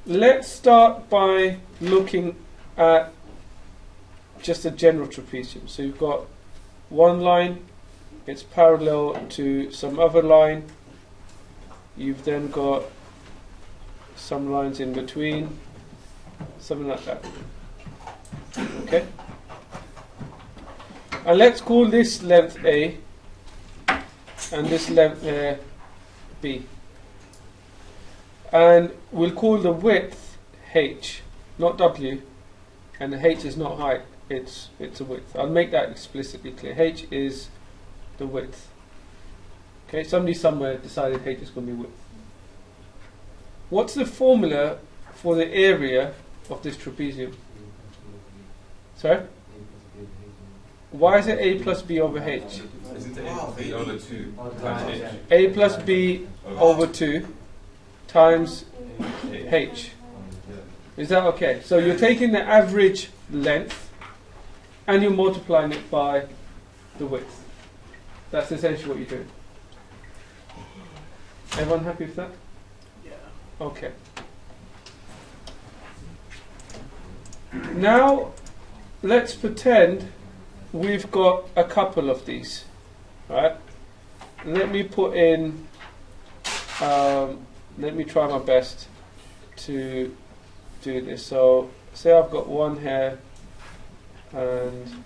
let's start by looking at just a general trapezium. So you've got one line, it's parallel to some other line. You've then got some lines in between, something like that. Okay? And let's call this length A and this length B. And we'll call the width H, not W, and the H is not height, it's a width. I'll make that explicitly clear. H is the width. Okay, somebody somewhere decided H is going to be width. What's the formula for the area of this trapezium? Sorry? Why is it A plus B over H? Isn't it A plus B over 2 times H? A plus B over 2 times H. Is that okay? So you're taking the average length and you're multiplying it by the width. That's essentially what you're doing. Everyone happy with that? Yeah. Okay. Now let's pretend we've got a couple of these. Right? Let me put in let me try my best to do this. So say I've got one here, and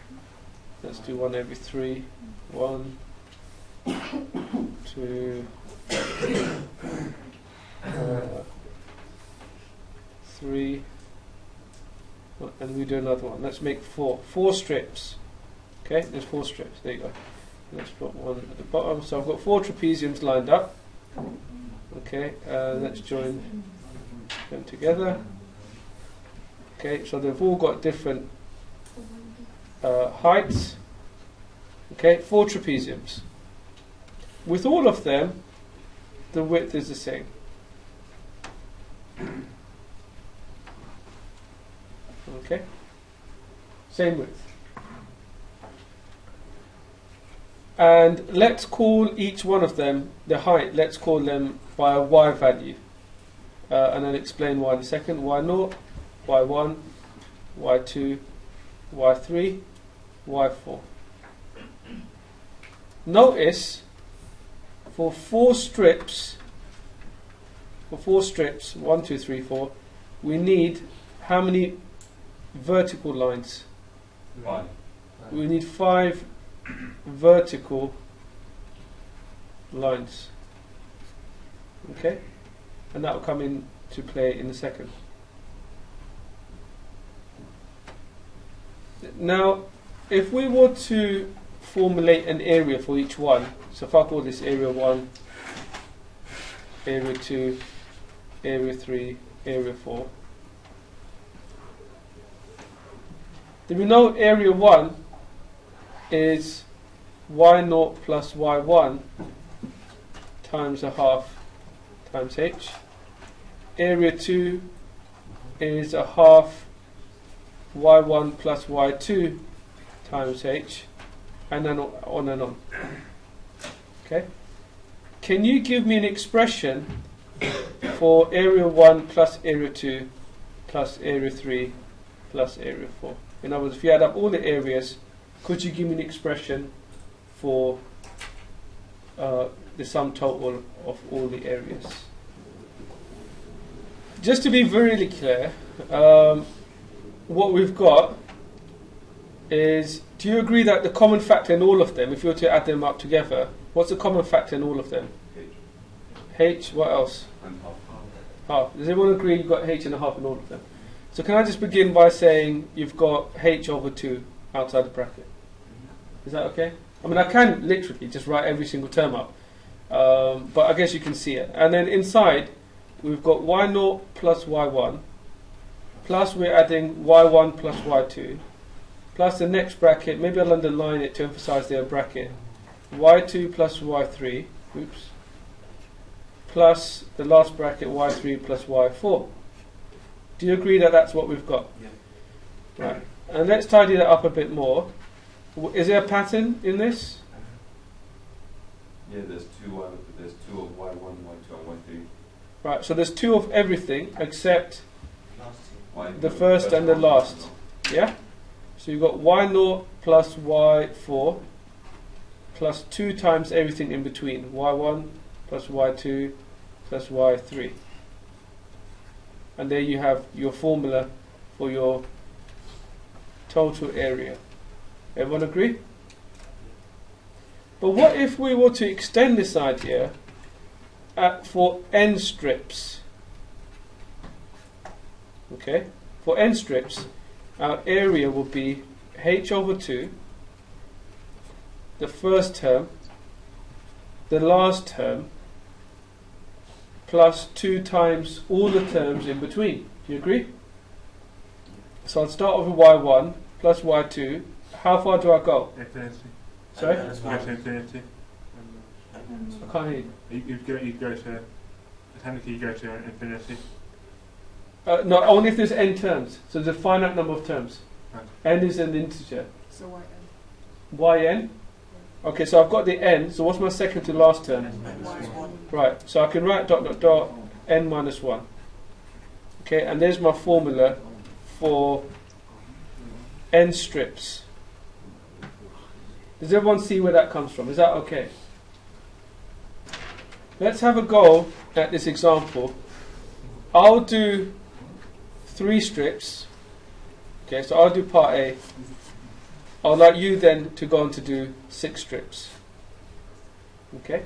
let's do one every 3. 1, 2, 3, and we do another one. Let's make 4 strips. Okay, there's 4 strips. There you go. Let's put one at the bottom. So I've got 4 trapeziums lined up. Okay, let's join them together. Okay, so they've all got different heights. Okay, 4 trapeziums. With all of them, the width is the same. Okay, same width. And let's call each one of them the height. Let's call them by a y value. And I'll explain why in a second. y0, y1, y2, y3, y4. Notice for 4 strips, 1, 2, 3, 4, we need how many vertical lines? 5. We need 5 vertical lines. Okay? And that will come into play in a second. Now, if we were to formulate an area for each one, so if I call this area 1, area 2, area 3, area 4, then we know area 1 is y0 plus y1 times a half times h. Area 2 is a half y1 plus y2 times h, and then on and on. Okay? Can you give me an expression for area 1 plus area 2 plus area 3 plus area 4? In other words, if you add up all the areas, could you give me an expression for the sum total of all the areas? Just to be really clear, what we've got is, do you agree that the common factor in all of them, if you were to add them up together, what's the common factor in all of them? H, what else? And half. Half. Does everyone agree you've got h and a half in all of them? So can I just begin by saying you've got h over 2 outside the bracket? Is that okay? I mean, I can literally just write every single term up, but I guess you can see it. And then inside, we've got y0 plus y1, plus we're adding y1 plus y2, plus the next bracket, maybe I'll underline it to emphasize their bracket, y2 plus y3, oops, plus the last bracket, y3 plus y4. Do you agree that that's what we've got? Yeah. Right. And let's tidy that up a bit more. Is there a pattern in this? Yeah, there's 2 of y1, y2, and y3. Right, so there's 2 of everything except Y, the first and the last. Yeah? So you've got y0 plus y4 plus 2 times everything in between. y1 plus y2 plus y3. And there you have your formula for your total area. Everyone agree? But what if we were to extend this idea for n strips? Okay, for n strips, our area will be h over 2, the first term, the last term, plus 2 times all the terms in between. Do you agree? So I'll start off with y1 plus y2. How far do I go? Infinity. Sorry? You go to infinity. I can't hear you. You go to, technically you go to infinity. No, only if there's n terms. So there's a finite number of terms. Right. N is an integer. So yn. Yn? Okay, so I've got the n. So what's my second to last term? -1. Right, so I can write dot dot dot n minus 1. Okay, and there's my formula for n strips. Does everyone see where that comes from? Is that okay? Let's have a go at this example. I'll do 3 strips. Okay, so I'll do part A. I'd like you then to go on to do 6 strips. Okay?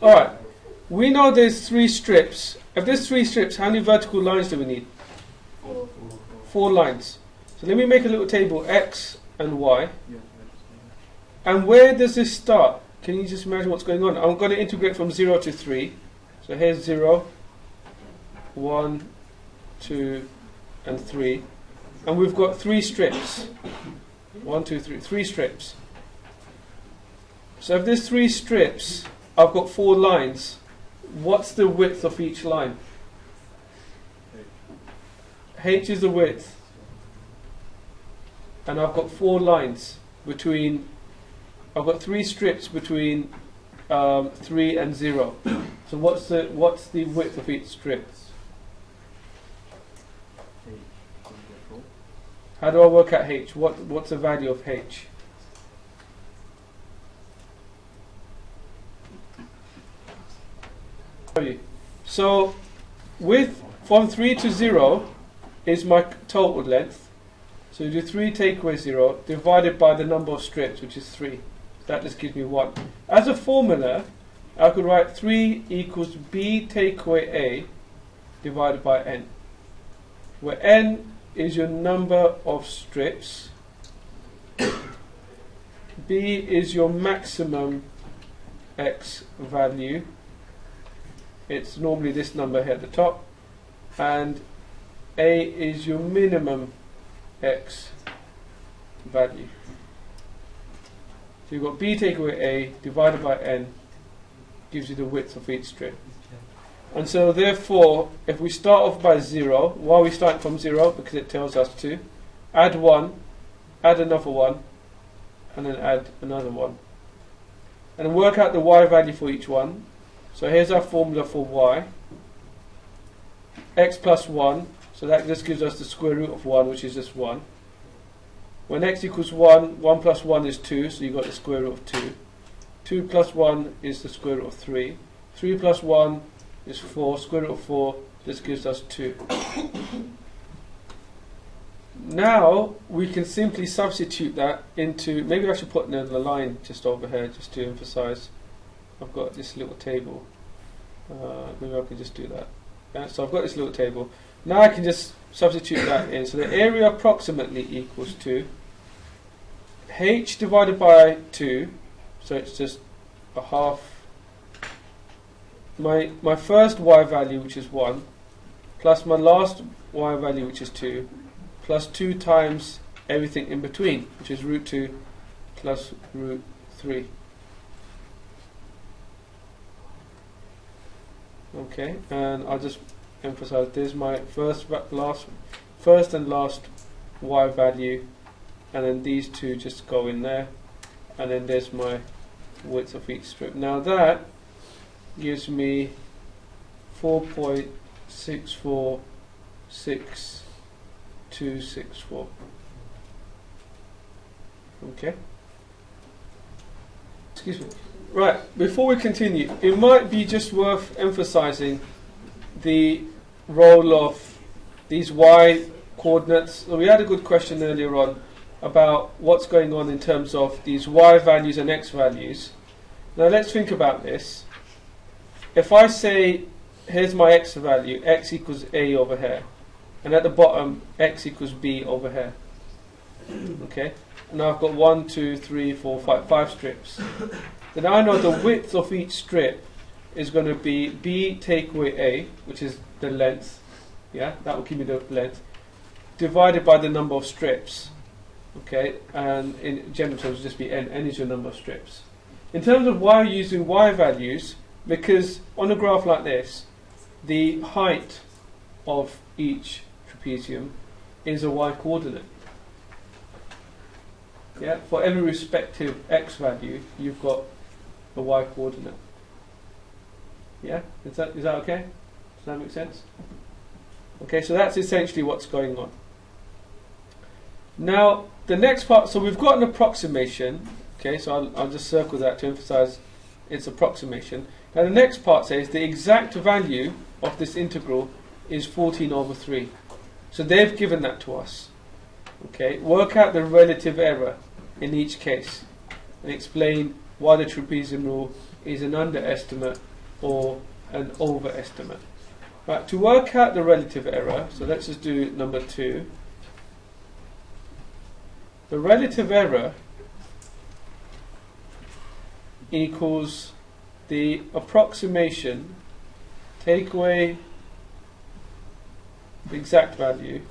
Alright, we know there's 3 strips. If there's 3 strips, how many vertical lines do we need? 4 lines. So let me make a little table, X and Y. And where does this start? Can you just imagine what's going on? I'm going to integrate from 0 to 3. So here's 0, 1, 2, and 3. And we've got 3 strips. 1, 2, 3. 3 strips. So if there's 3 strips, I've got 4 lines. What's the width of each line? H is the width. And I've got 4 lines between... I've got 3 strips between 3 and 0. So what's the width of each strip? How do I work out H? What's the value of H? So from 3 to 0 is my total length. So you do 3 take away 0 divided by the number of strips, which is 3. That just gives me 1. As a formula, I could write 3 equals B take away A divided by N, where N is your number of strips, B is your maximum X value, it's normally this number here at the top, and A is your minimum X value. So you've got B take away A divided by N gives you the width of each strip. And so therefore, if we start off by 0, why are we starting from 0? Because it tells us to add 1, add another 1, and then add another 1. And then work out the Y value for each one. So here's our formula for Y. X plus 1, so that just gives us the square root of 1, which is just 1. When x equals 1, 1 plus 1 is 2, so you've got the square root of 2. 2 plus 1 is the square root of 3. 3 plus 1 is 4, square root of 4, this gives us 2. Now we can simply substitute that into, maybe I should put another line just over here just to emphasize. I've got this little table. Maybe I can just do that. Yeah, so I've got this little table. Now I can just substitute that in. So the area approximately equals to H divided by 2. So it's just a half. My first Y value, which is 1, plus my last Y value, which is 2, plus 2 times everything in between, which is root 2 plus root 3. Okay, and I'll just emphasize there's my first and last Y value, and then these two just go in there, and then there's my width of each strip. Now that gives me 4.646264. Okay. Excuse me. Right, before we continue, it might be just worth emphasizing the role of these y coordinates. So we had a good question earlier on about what's going on in terms of these y values and x values. Now let's think about this. If I say, here's my x value, x equals a over here, and at the bottom, x equals b over here. Okay, now I've got 1, 2, 3, 4, 5 strips. Then I know the width of each strip is going to be b take away a, which is the length, yeah, that will give me the length, divided by the number of strips. Okay, and in general terms, it will just be n. N is your number of strips. In terms of why using y values, because on a graph like this, the height of each trapezium is a y coordinate. Yeah, for every respective x value, you've got a y coordinate. Yeah, is that okay? Does that make sense? Okay, so that's essentially what's going on. Now, the next part, so we've got an approximation. Okay, so I'll just circle that to emphasize its approximation. Now the next part says the exact value of this integral is 14 over 3. So they've given that to us. Okay, work out the relative error in each case and explain why the trapezium rule is an underestimate or an overestimate. Right, to work out the relative error, so let's just do number 2. The relative error equals the approximation, take away the exact value,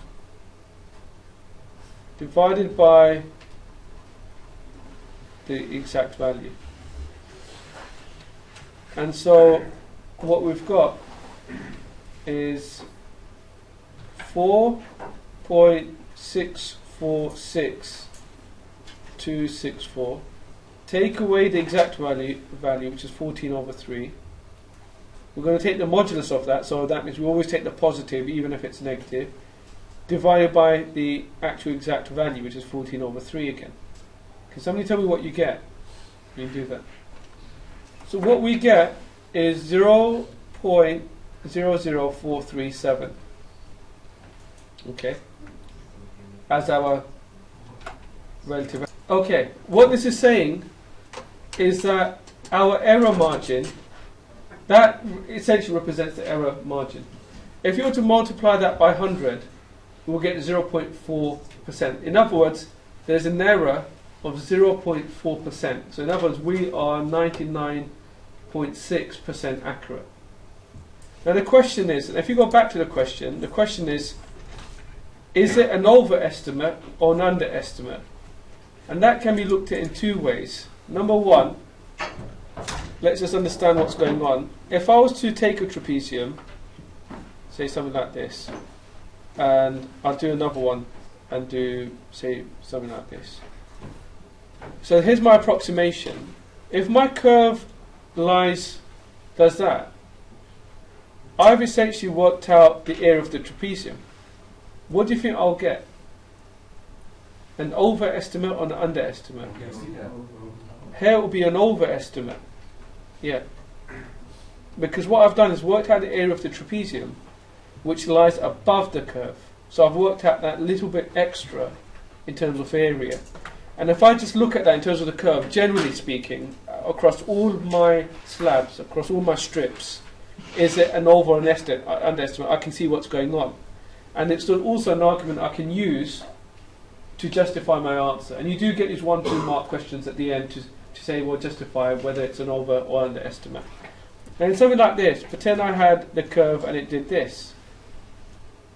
divided by the exact value. And so what we've got is 4.646264. Take away the exact value, which is 14 over 3. We're going to take the modulus of that, so that means we always take the positive, even if it's negative, divided by the actual exact value, which is 14 over 3 again. Can somebody tell me what you get? You do that. So what we get is 0.00437. Okay, as our relative. Okay, what this is saying is that our error margin, that essentially represents the error margin. If you were to multiply that by 100, we'll get 0.4%. In other words, there's an error of 0.4%. So in other words, we are 99.6% accurate. Now the question is, and if you go back to the question is it an overestimate or an underestimate? And that can be looked at in two ways. Number one, let's just understand what's going on. If I was to take a trapezium, say something like this, and I'll do another one and do, say, something like this. So here's my approximation. If my curve does that, I've essentially worked out the area of the trapezium. What do you think I'll get? An overestimate or an underestimate? Here it will be an overestimate. Yeah. Because what I've done is worked out the area of the trapezium, which lies above the curve. So I've worked out that little bit extra in terms of area. And if I just look at that in terms of the curve, generally speaking, across all my slabs, across all my strips, is it an over or an underestimate? I can see what's going on. And it's also an argument I can use to justify my answer. And you do get these 1-2 mark questions at the end to say, well, justify whether it's an over or underestimate. And in something like this, pretend I had the curve and it did this,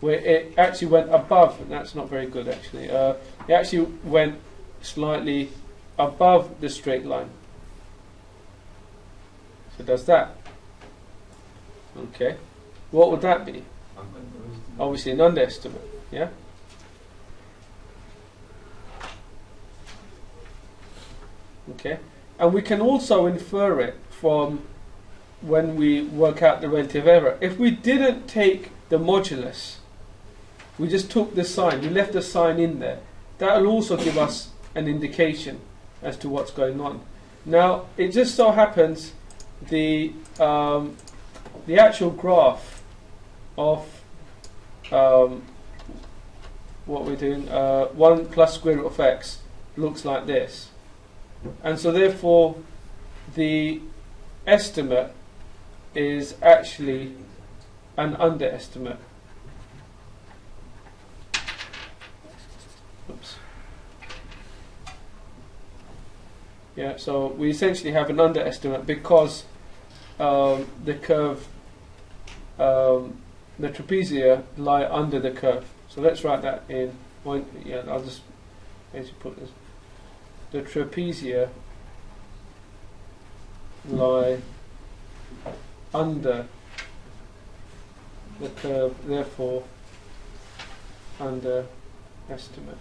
where it actually went above, and that's not very good actually, it actually went slightly above the straight line. So it does that. Okay. What would that be? Obviously an underestimate, yeah? Okay. And we can also infer it from when we work out the relative error. If we didn't take the modulus, we just took the sign, we left the sign in there, that will also give us an indication as to what's going on. Now, it just so happens the actual graph of what we're doing, 1 plus square root of x, looks like this. And so therefore, the estimate is actually an underestimate. Oops. Yeah, so we essentially have an underestimate because the curve, the trapezia lie under the curve. So let's write that in. Yeah, I'll just basically put this. The trapezia lie under the curve, therefore underestimate.